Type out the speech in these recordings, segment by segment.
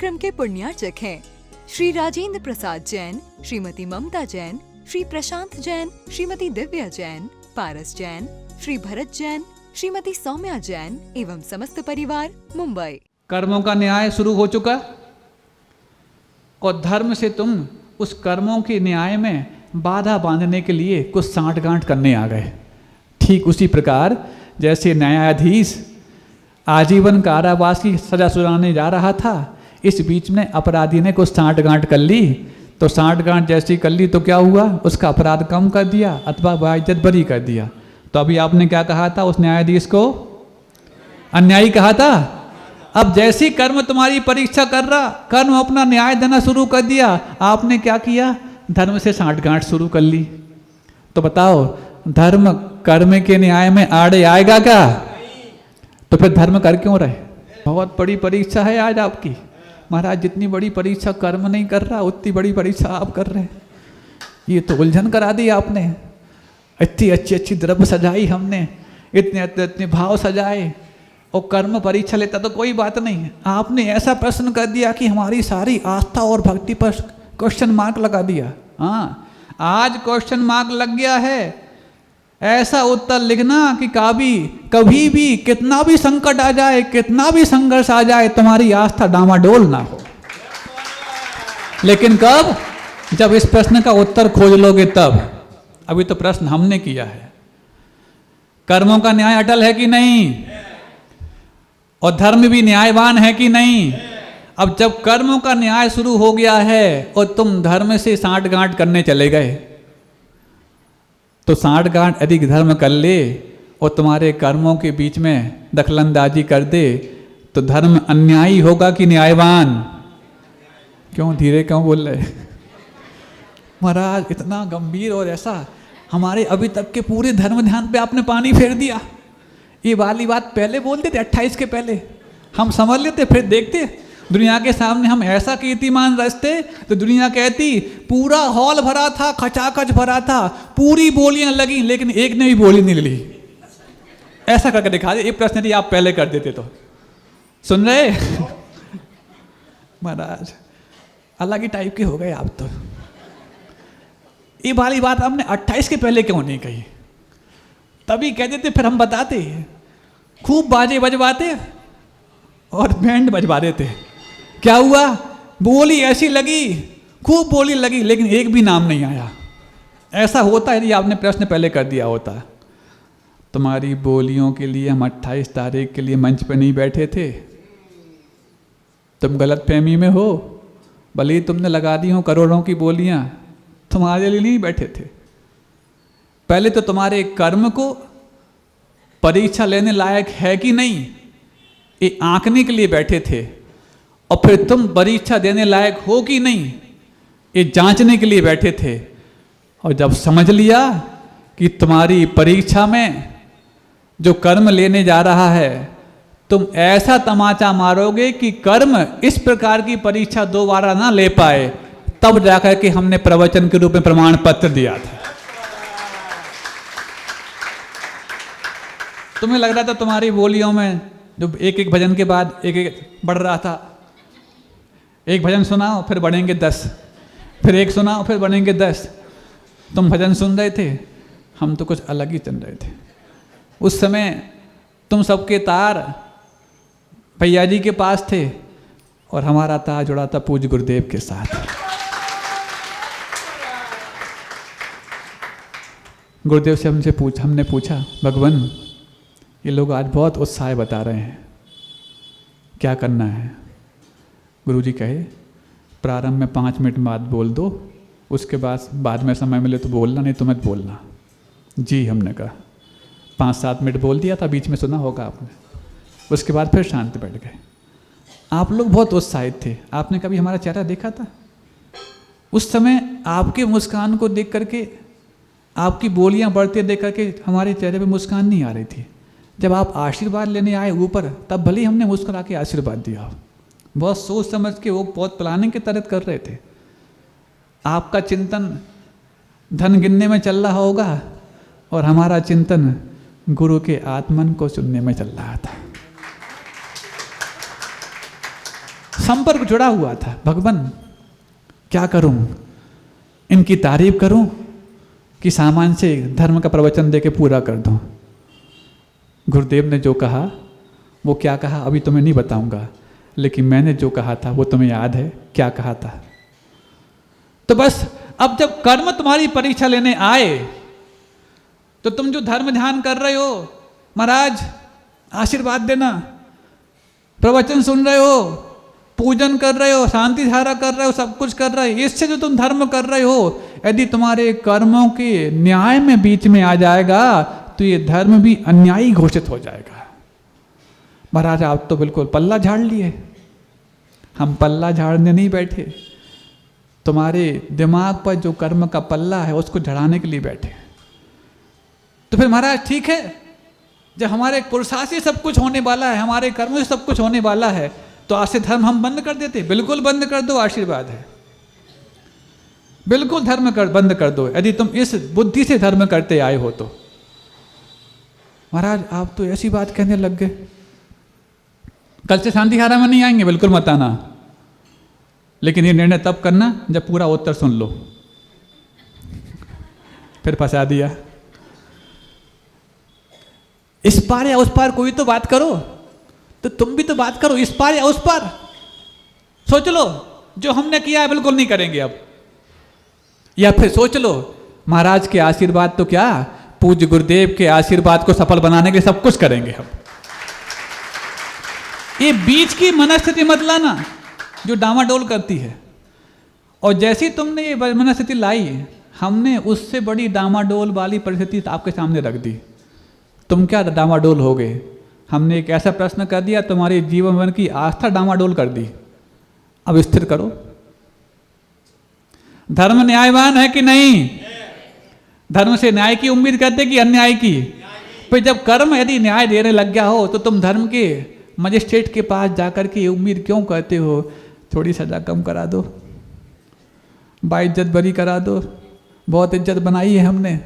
कार्यक्रम के पुण्यार्चक हैं श्री राजेंद्र प्रसाद जैन, श्रीमती ममता जैन, श्री प्रशांत जैन, श्रीमती दिव्या जैन, पारस जैन, श्री भरत जैन, श्रीमती सौम्या जैन एवं समस्त परिवार, मुंबई। कर्मों का न्याय शुरू हो चुका और धर्म से तुम उस कर्मों के न्याय में बाधा बांधने के लिए कुछ सांठगांठ करने आ गए। ठीक उसी प्रकार जैसे न्यायाधीश आजीवन कारावास की सजा सुनाने जा रहा था, इस बीच में अपराधी ने कुछ सांठगांठ कर ली, तो सांठगांठ जैसी कर ली तो क्या हुआ, उसका अपराध कम कर दिया अथवा बाइज्जत बरी कर दिया। तो अभी आपने क्या कहा था, उस न्यायाधीश को अन्यायी कहा था। अब जैसी कर्म तुम्हारी परीक्षा कर रहा, कर्म अपना न्याय देना शुरू कर दिया, आपने क्या किया, धर्म से सांठगांठ शुरू कर ली। तो बताओ धर्म कर्म के न्याय में आड़े आएगा क्या? तो फिर धर्म कर क्यों रहे? बहुत बड़ी परीक्षा है आज आपकी महाराज। जितनी बड़ी परीक्षा कर्म नहीं कर रहा, उतनी बड़ी परीक्षा आप कर रहे हैं। ये तो उलझन करा दी आपने। इतनी अच्छी अच्छी द्रव्य सजाई हमने, इतने इतने भाव सजाए, और कर्म परीक्षा लेता तो कोई बात नहीं है। आपने ऐसा प्रश्न कर दिया कि हमारी सारी आस्था और भक्ति पर क्वेश्चन मार्क लगा दिया। हाँ, आज क्वेश्चन मार्क लग गया है। ऐसा उत्तर लिखना कि कभी भी कितना भी संकट आ जाए, कितना भी संघर्ष आ जाए, तुम्हारी आस्था डामाडोल ना हो। लेकिन कब? जब इस प्रश्न का उत्तर खोज लोगे तब। अभी तो प्रश्न हमने किया है, कर्मों का न्याय अटल है कि नहीं, और धर्म भी न्यायवान है कि नहीं। अब जब कर्मों का न्याय शुरू हो गया है और तुम धर्म से सांठगांठ करने चले गए, तो सांठगांठ अधिक धर्म कर ले और तुम्हारे कर्मों के बीच में दखलंदाजी कर दे, तो धर्म अन्यायी होगा कि न्यायवान? क्यों धीरे क्यों बोल रहे महाराज? इतना गंभीर और ऐसा हमारे अभी तक के पूरे धर्म ध्यान पे आपने पानी फेर दिया। ये वाली बात पहले बोलते थे, 28 के पहले हम समझ लेते, फिर देखते दुनिया के सामने हम ऐसा कीर्तिमान रचते तो दुनिया कहती पूरा हॉल भरा था, खचाखच भरा था, पूरी बोलियां लगी, लेकिन एक ने भी बोली नहीं ली। ऐसा करके दिखा दे। ये प्रश्न यदि आप पहले कर देते तो। सुन रहे महाराज? अलग ही टाइप के हो गए आप तो। ये वाली बात हमने 28 के पहले क्यों नहीं कही? तभी कह देते, फिर हम बताते, खूब बाजे बजवाते और बैंड बजवा देते। क्या हुआ? बोली ऐसी लगी, खूब बोली लगी, लेकिन एक भी नाम नहीं आया। ऐसा होता है यदि आपने प्रश्न पहले कर दिया होता। तुम्हारी बोलियों के लिए हम 28 तारीख के लिए मंच पर नहीं बैठे थे। तुम गलत फहमी में हो, भले ही तुमने लगा दी हो करोड़ों की बोलियां, तुम्हारे लिए नहीं बैठे थे। पहले तो तुम्हारे कर्म को परीक्षा लेने लायक है कि नहीं, ये आंकने के लिए बैठे थे, और फिर तुम परीक्षा देने लायक हो कि नहीं, ये जांचने के लिए बैठे थे। और जब समझ लिया कि तुम्हारी परीक्षा में जो कर्म लेने जा रहा है, तुम ऐसा तमाचा मारोगे कि कर्म इस प्रकार की परीक्षा दोबारा ना ले पाए, तब जाकर के हमने प्रवचन के रूप में प्रमाण पत्र दिया था। तुम्हें लग रहा था तुम्हारी बोलियों में जो एक एक भजन के बाद एक एक बढ़ रहा था, एक भजन सुनाओ फिर बढ़ेंगे 10, फिर एक सुनाओ फिर बढ़ेंगे 10। तुम भजन सुन रहे थे, हम तो कुछ अलग ही चल रहे थे। उस समय तुम सबके तार भैया जी के पास थे और हमारा तार जुड़ा था पूज्य गुरुदेव के साथ। गुरुदेव से हमने पूछा, भगवान ये लोग आज बहुत उत्साह बता रहे हैं, क्या करना है? गुरुजी कहे प्रारंभ में 5 मिनट बाद बोल दो, उसके बाद में समय मिले तो बोलना, नहीं तो मत बोलना। जी हमने कहा 5-7 मिनट बोल दिया था, बीच में सुना होगा आपने। उसके बाद फिर शांत बैठ गए। आप लोग बहुत उत्साहित थे। आपने कभी हमारा चेहरा देखा था? उस समय आपके मुस्कान को देख करके, आपकी बोलियां बढ़ते देख करके हमारे चेहरे पे मुस्कान नहीं आ रही थी। जब आप आशीर्वाद लेने आए ऊपर, तब भले ही हमने मुस्कुरा के आशीर्वाद दिया। बहुत सोच समझ के, वो बहुत प्लानिंग के तहत कर रहे थे। आपका चिंतन धन गिनने में चल रहा होगा और हमारा चिंतन गुरु के आत्मन को सुनने में चल रहा था। संपर्क जुड़ा हुआ था। भगवान क्या करूं, इनकी तारीफ करूं कि सामान से धर्म का प्रवचन देके पूरा कर दूं। गुरुदेव ने जो कहा वो क्या कहा अभी तुम्हें नहीं बताऊंगा, लेकिन मैंने जो कहा था वो तुम्हें याद है क्या कहा था। तो बस अब जब कर्म तुम्हारी परीक्षा लेने आए तो तुम जो धर्म ध्यान कर रहे हो, महाराज आशीर्वाद देना, प्रवचन सुन रहे हो, पूजन कर रहे हो, शांति धारा कर रहे हो, सब कुछ कर रहे हो, इससे जो तुम धर्म कर रहे हो यदि तुम्हारे कर्मों के न्याय में बीच में आ जाएगा तो ये धर्म भी अन्यायी घोषित हो जाएगा। महाराज आप तो बिल्कुल पल्ला झाड़ लिए। हम पल्ला झाड़ने नहीं बैठे, तुम्हारे दिमाग पर जो कर्म का पल्ला है उसको झड़ाने के लिए बैठे। तो फिर महाराज ठीक है, जब हमारे पुरुषार्थ से सब कुछ होने वाला है, हमारे कर्मों से सब कुछ होने वाला है, तो आज से धर्म हम बंद कर देते। बिल्कुल बंद कर दो, आशीर्वाद है। बिल्कुल धर्म बंद कर दो यदि तुम इस बुद्धि से धर्म करते आए हो तो। महाराज आप तो ऐसी बात कहने लग गए, कल से शांति धारा में नहीं आएंगे, बिल्कुल मत आना, लेकिन ये निर्णय तब करना जब पूरा उत्तर सुन लो। फिर फंसा दिया। इस पार या उस पार कोई तो बात करो, तो तुम भी तो बात करो, इस पार या उस पार। सोच लो जो हमने किया है बिल्कुल नहीं करेंगे अब, या फिर सोच लो महाराज के आशीर्वाद तो क्या, पूज्य गुरुदेव के आशीर्वाद को सफल बनाने के सब कुछ करेंगे हम। ये बीच की मनस्थिति मत लाना जो डामाडोल करती है। और जैसी तुमने ये मनस्थिति लाई, हमने उससे बड़ी डामाडोल वाली परिस्थिति आपके सामने रख दी। तुम क्या डामाडोल हो गए? हमने एक ऐसा प्रश्न कर दिया, तुम्हारे जीवन की आस्था डामाडोल कर दी। अब स्थिर करो। धर्म न्यायवान है कि नहीं? धर्म से न्याय की उम्मीद करते कि अन्याय की? फिर जब कर्म यदि न्याय देने लग गया हो तो तुम धर्म के मजिस्ट्रेट के पास जाकर के उम्मीद क्यों करते हो? थोड़ी सजा कम करा दो, बाइज्जत बरी करा दो, बहुत इज्जत बनाई है हमने।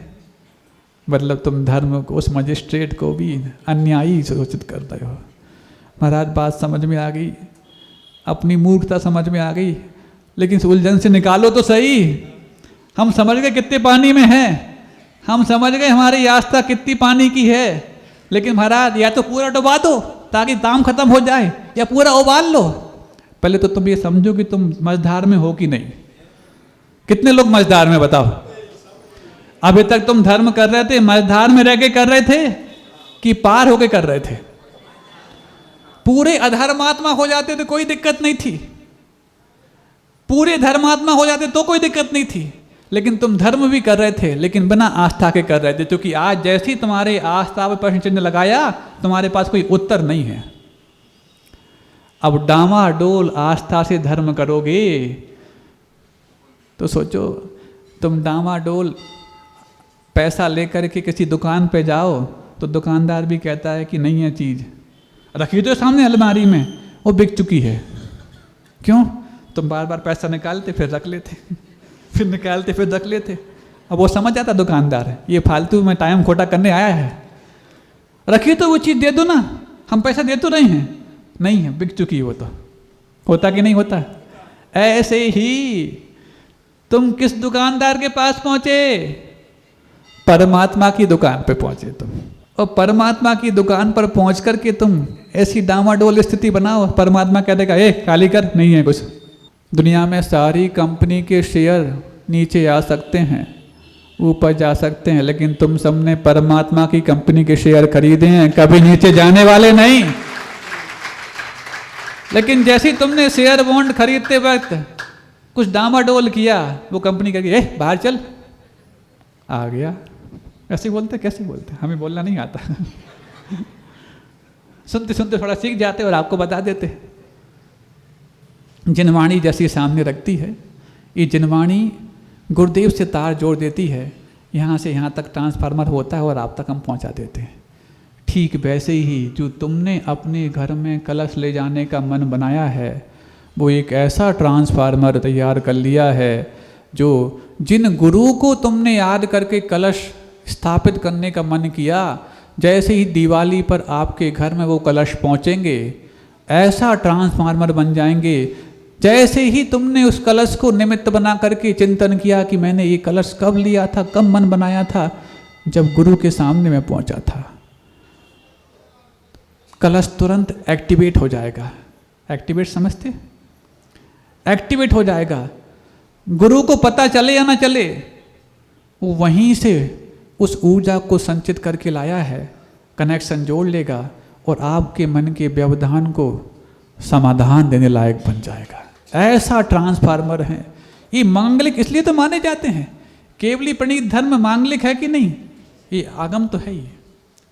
मतलब तुम धर्म को, उस मजिस्ट्रेट को भी अन्यायी घोषित कर रहे हो। महाराज बात समझ में आ गई, अपनी मूर्खता समझ में आ गई, लेकिन उलझन से निकालो तो सही। हम समझ गए कितने पानी में है, हम समझ गए हमारी आस्था कितनी पानी की है, लेकिन महाराज या तो पूरा डुबा दो ताकि दाम खत्म हो जाए, या पूरा उबाल लो। पहले तो तुम ये समझो कि तुम मझधार में हो कि नहीं। कितने लोग मझधार में बताओ? अभी तक तुम धर्म कर रहे थे, मझधार में रह के कर रहे थे कि पार होके कर रहे थे? पूरे अधर्मात्मा हो जाते तो कोई दिक्कत नहीं थी, पूरे धर्मात्मा हो जाते तो कोई दिक्कत नहीं थी, लेकिन तुम धर्म भी कर रहे थे लेकिन बिना आस्था के कर रहे थे। क्योंकि आज जैसे ही तुम्हारे आस्था पर प्रश्न चिन्ह लगाया, तुम्हारे पास कोई उत्तर नहीं है। अब डामाडोल आस्था से धर्म करोगे तो सोचो, तुम डामाडोल पैसा लेकर के किसी दुकान पे जाओ तो दुकानदार भी कहता है कि नहीं है चीज़, रखी तो सामने अलमारी में, वो बिक चुकी है। क्यों? तुम बार बार पैसा निकालते फिर रख लेते, फिर निकालते फिर रख लेते। अब वो समझ जाता दुकानदार ये फालतू में टाइम खोटा करने आया है, रखिए तो वो चीज़ दे दो ना, हम पैसा दे तो रहे हैं। नहीं है, बिक चुकी है वो तो। होता कि नहीं होता? ऐसे ही तुम किस दुकानदार के पास पहुंचे? परमात्मा की दुकान पे पहुंचे तुम, और परमात्मा की दुकान पर पहुंच करके तुम ऐसी डामाडोल स्थिति बनाओ, परमात्मा कह देगा ए खाली कर, नहीं है कुछ। दुनिया में सारी कंपनी के शेयर नीचे आ सकते हैं, ऊपर जा सकते हैं, लेकिन तुम सबने परमात्मा की कंपनी के शेयर खरीदे हैं, कभी नीचे जाने वाले नहीं। लेकिन जैसे ही तुमने शेयर बॉन्ड खरीदते वक्त कुछ डामाडोल किया, वो कंपनी कहेगी बाहर चल, आ गया। ऐसे बोलते, कैसे बोलते? हमें बोलना नहीं आता। सुनते सुनते थोड़ा सीख जाते और आपको बता देते। जिनवाणी जैसी सामने रखती है, ये जिनवाणी गुरुदेव से तार जोड़ देती है, यहाँ से यहाँ तक ट्रांसफार्मर होता है और आप तक हम पहुँचा देते हैं। ठीक वैसे ही जो तुमने अपने घर में कलश ले जाने का मन बनाया है, वो एक ऐसा ट्रांसफार्मर तैयार कर लिया है जो जिन गुरु को तुमने याद करके कलश स्थापित करने का मन किया, जैसे ही दिवाली पर आपके घर में वो कलश पहुँचेंगे, ऐसा ट्रांसफार्मर बन जाएंगे। जैसे ही तुमने उस कलश को निमित्त बना करके चिंतन किया कि मैंने ये कलश कब लिया था, कब मन बनाया था, जब गुरु के सामने मैं पहुंचा था, कलश तुरंत एक्टिवेट हो जाएगा। एक्टिवेट समझते? एक्टिवेट हो जाएगा। गुरु को पता चले या ना चले, वो वहीं से उस ऊर्जा को संचित करके लाया है, कनेक्शन जोड़ लेगा और आपके मन के व्यवधान को समाधान देने लायक बन जाएगा। ऐसा ट्रांसफार्मर है ये। मांगलिक इसलिए तो माने जाते हैं। केवली प्रणीत धर्म मांगलिक है कि नहीं? ये आगम तो है ही।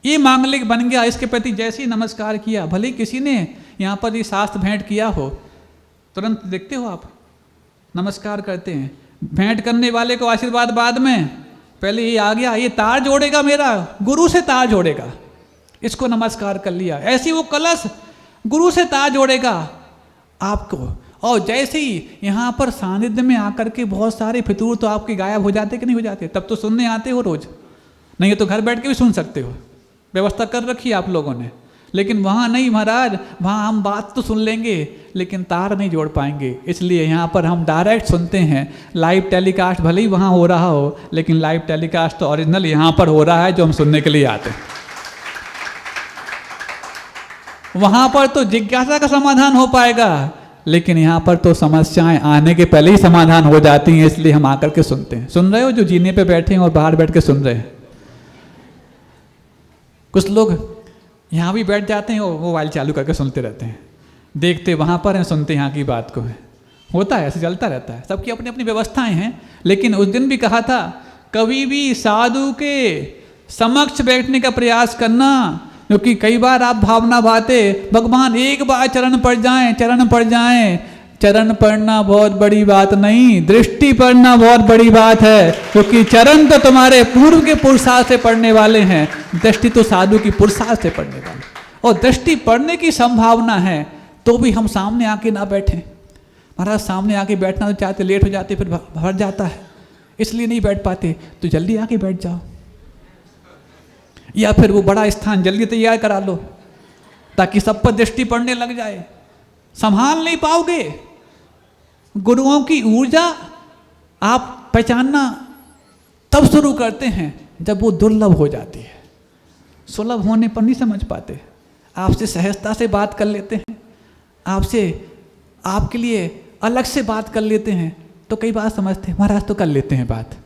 ये मांगलिक बन गया, इसके प्रति जैसे ही नमस्कार किया, भले किसी ने यहाँ पर ये शास्त्र भेंट किया हो, तुरंत देखते हो आप नमस्कार करते हैं। भेंट करने वाले को आशीर्वाद बाद में, पहले ये आ गया, ये तार जोड़ेगा, मेरा गुरु से तार जोड़ेगा, इसको नमस्कार कर लिया। ऐसे वो कलश गुरु से तार जोड़ेगा आपको। और जैसे ही यहाँ पर सानिध्य में आकर के बहुत सारे फितूर तो आपके गायब हो जाते कि नहीं हो जाते? तब तो सुनने आते हो रोज, नहीं तो घर बैठ के भी सुन सकते हो, व्यवस्था कर रखी है आप लोगों ने। लेकिन वहाँ नहीं महाराज, वहाँ हम बात तो सुन लेंगे लेकिन तार नहीं जोड़ पाएंगे। इसलिए यहाँ पर हम डायरेक्ट सुनते हैं। लाइव टेलीकास्ट भले ही वहाँ हो रहा हो, लेकिन लाइव टेलीकास्ट तो ओरिजिनल यहाँ पर हो रहा है, जो हम सुनने के लिए आते हैं। वहाँ पर तो जिज्ञासा का समाधान हो पाएगा, लेकिन यहाँ पर तो समस्याएं आने के पहले ही समाधान हो जाती हैं। इसलिए हम आकर के सुनते हैं। सुन रहे हो जो जीने पे बैठे हैं और बाहर बैठ के सुन रहे हैं। कुछ लोग यहाँ भी बैठ जाते हैं और मोबाइल चालू करके सुनते रहते हैं, देखते वहाँ पर हैं, सुनते यहाँ की बात को है। होता है, ऐसे चलता रहता है, सबकी अपनी अपनी व्यवस्थाएं हैं। लेकिन उस दिन भी कहा था, कभी भी साधु के समक्ष बैठने का प्रयास करना, क्योंकि कई बार आप भावना भाते, भगवान एक बार चरण पड़ जाएं, चरण पड़ जाएं। चरण पढ़ना बहुत बड़ी बात नहीं, दृष्टि पढ़ना बहुत बड़ी बात है। क्योंकि चरण तो तुम्हारे पूर्व के पुरुषार्थ से पढ़ने वाले हैं, दृष्टि तो साधु की पुरुषार्थ से पढ़ने वाले। और दृष्टि पढ़ने की संभावना है तो भी हम सामने आके ना बैठें। महाराज सामने आके बैठना तो चाहते, लेट हो जाते, फिर भर जाता है, इसलिए नहीं बैठ पाते। तो जल्दी आके बैठ जाओ, या फिर वो बड़ा स्थान जल्दी तैयार करा लो ताकि सब पर दृष्टि पड़ने लग जाए। संभाल नहीं पाओगे। गुरुओं की ऊर्जा आप पहचानना तब शुरू करते हैं जब वो दुर्लभ हो जाती है। सुलभ होने पर नहीं समझ पाते। आपसे सहजता से बात कर लेते हैं, आपसे आपके लिए अलग से बात कर लेते हैं, तो कई बार समझते हैं महाराज तो कर लेते हैं बात।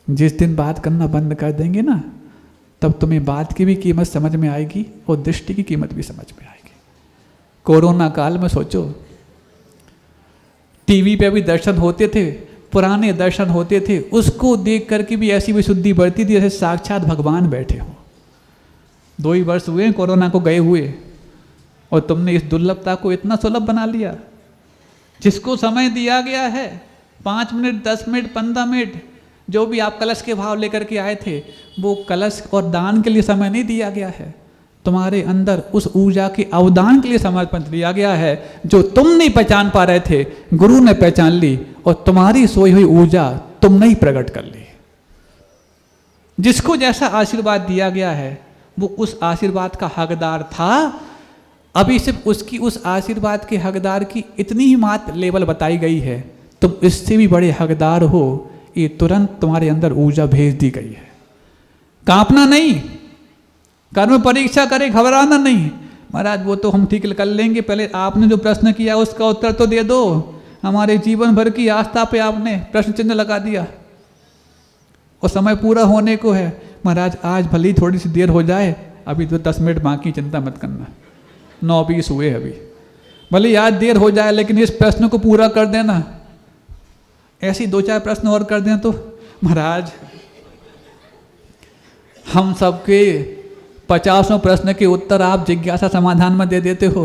जिस दिन बात करना बंद कर देंगे ना, तब तुम्हें बात की भी कीमत समझ में आएगी और दृष्टि की कीमत भी समझ में आएगी। कोरोना काल में सोचो, टीवी पे भी दर्शन होते थे, पुराने दर्शन होते थे, उसको देख करके भी ऐसी विशुद्धि बढ़ती थी जैसे साक्षात भगवान बैठे हो। 2 ही वर्ष हुए कोरोना को गए हुए, और तुमने इस दुर्लभता को इतना सुलभ बना लिया। जिसको समय दिया गया है 5 मिनट, 10 मिनट, 15 मिनट, जो भी आप कलश के भाव लेकर के आए थे, वो कलश और दान के लिए समय नहीं दिया गया है। तुम्हारे अंदर उस ऊर्जा के अवदान के लिए समर्पण दिया गया है। जो तुम नहीं पहचान पा रहे थे, गुरु ने पहचान ली और तुम्हारी सोई हुई ऊर्जा तुमने ही प्रकट कर ली। जिसको जैसा आशीर्वाद दिया गया है, वो उस आशीर्वाद का हकदार था। अभी सिर्फ उसकी उस आशीर्वाद के हकदार की इतनी ही मात्र लेवल बताई गई है, तुम इससे भी बड़े हकदार हो। ये तुरंत तुम्हारे अंदर ऊर्जा भेज दी गई है। कांपना नहीं, कर्म परीक्षा करे, घबराना नहीं। महाराज वो तो हम ठीक कर लेंगे, पहले आपने जो प्रश्न किया उसका उत्तर तो दे दो। हमारे जीवन भर की आस्था पे आपने प्रश्न चिन्ह लगा दिया और समय पूरा होने को है। महाराज आज भले ही थोड़ी सी देर हो जाए, अभी तो 10 मिनट बाकी, चिंता मत करना, 9:20 हुए अभी। भले ही आज देर हो जाए, लेकिन इस प्रश्न को पूरा कर देना। ऐसी 2-4 प्रश्न और कर दें तो महाराज हम सबके 50 प्रश्न के उत्तर आप जिज्ञासा समाधान में दे देते हो,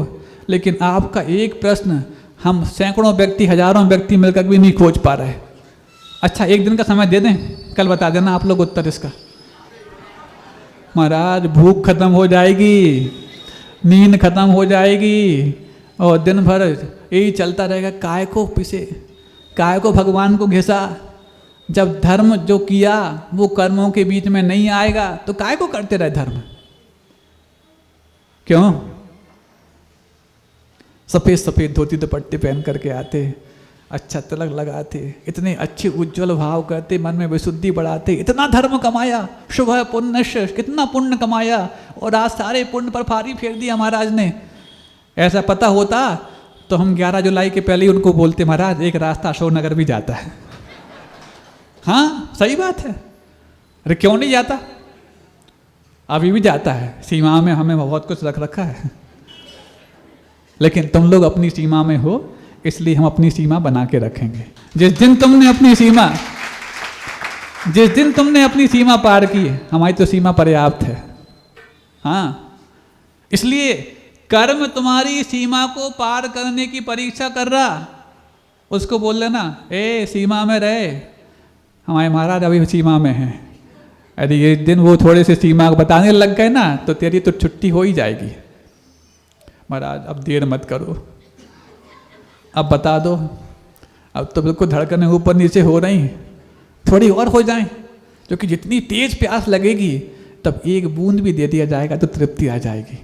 लेकिन आपका एक प्रश्न हम सैकड़ों व्यक्ति, हजारों व्यक्ति मिलकर भी नहीं खोज पा रहे। अच्छा, एक दिन का समय दे दें, कल बता देना आप लोग उत्तर इसका। महाराज भूख खत्म हो जाएगी, नींद खत्म हो जाएगी, और दिन भर यही चलता रहेगा। काय को पिसे, काय को भगवान को घिसा। जब धर्म जो किया वो कर्मों के बीच में नहीं आएगा, तो काय को करते रहे धर्म? क्यों? सफ़ेद सफ़ेद धोती दुपट्टे पहन करके आते, अच्छा तिलक लगाते, इतने अच्छे उज्जवल भाव करते, मन में विशुद्धि बढ़ाते, इतना धर्म कमाया, शुभ पुण्य, कितना पुण्य कमाया, और आज सारे पुण्य पर फारी फेर दिया महाराज ने। ऐसा पता होता तो हम 11 जुलाई के पहले ही उनको बोलते, महाराज एक रास्ता अशोकनगर भी जाता है। हाँ सही बात है, अरे क्यों नहीं जाता, अभी भी जाता है, सीमा में हमें बहुत कुछ रख रखा है। लेकिन तुम लोग अपनी सीमा में हो, इसलिए हम अपनी सीमा बना के रखेंगे। जिस दिन तुमने अपनी सीमा पार की, हमारी तो सीमा पर्याप्त है। हाँ, इसलिए कर्म तुम्हारी सीमा को पार करने की परीक्षा कर रहा, उसको बोल लेना, ए सीमा में रहे, हमारे महाराज अभी सीमा में हैं। अरे ये दिन वो थोड़े से सीमा बताने लग गए ना, तो तेरी तो छुट्टी हो ही जाएगी। महाराज अब देर मत करो, अब बता दो, अब तो बिल्कुल धड़कने ऊपर नीचे हो रही, थोड़ी और हो जाएं, क्योंकि जितनी तेज प्यास लगेगी तब एक बूंद भी दे दिया जाएगा तो तृप्ति आ जाएगी,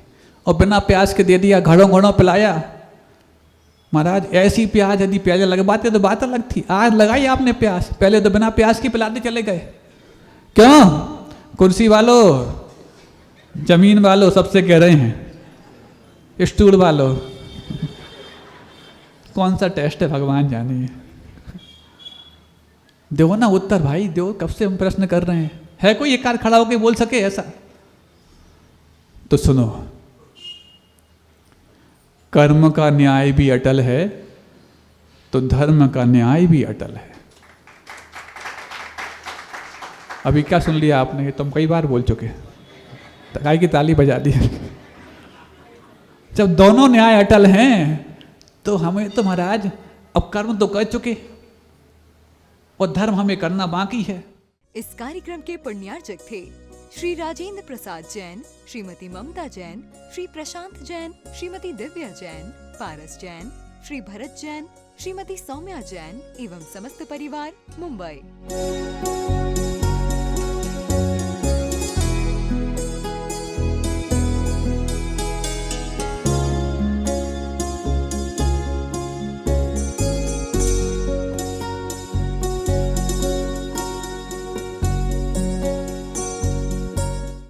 और बिना प्यास के दे दिया, घड़ों घड़ों पिलाया। महाराज ऐसी प्यास यदि पहले लगवाते तो बात अलग थी, आज लगाई आपने प्यास, पहले तो बिना प्यास की पिलाते चले गए। क्यों? कुर्सी वालों, जमीन वालों सबसे कह रहे हैं, स्टूल वालों, कौन सा टेस्ट है भगवान जानिए। दो ना उत्तर भाई, दो, कब से हम प्रश्न कर रहे हैं, है कोई एक कार खड़ा होकर बोल सके ऐसा? तो सुनो, कर्म का न्याय भी अटल है तो धर्म का न्याय भी अटल है। अभी क्या सुन लिया आपने, तुम कई बार बोल चुके, तकाई की ताली बजा दी। जब दोनों न्याय अटल हैं तो हमें तो महाराज अब कर्म तो कर चुके और धर्म हमें करना बाकी है। इस कार्यक्रम के पुण्यार्चक थे श्री राजेंद्र प्रसाद जैन, श्रीमती ममता जैन, श्री प्रशांत जैन, श्रीमती दिव्या जैन, पारस जैन, श्री भरत जैन, श्रीमती सौम्या जैन एवं समस्त परिवार, मुंबई।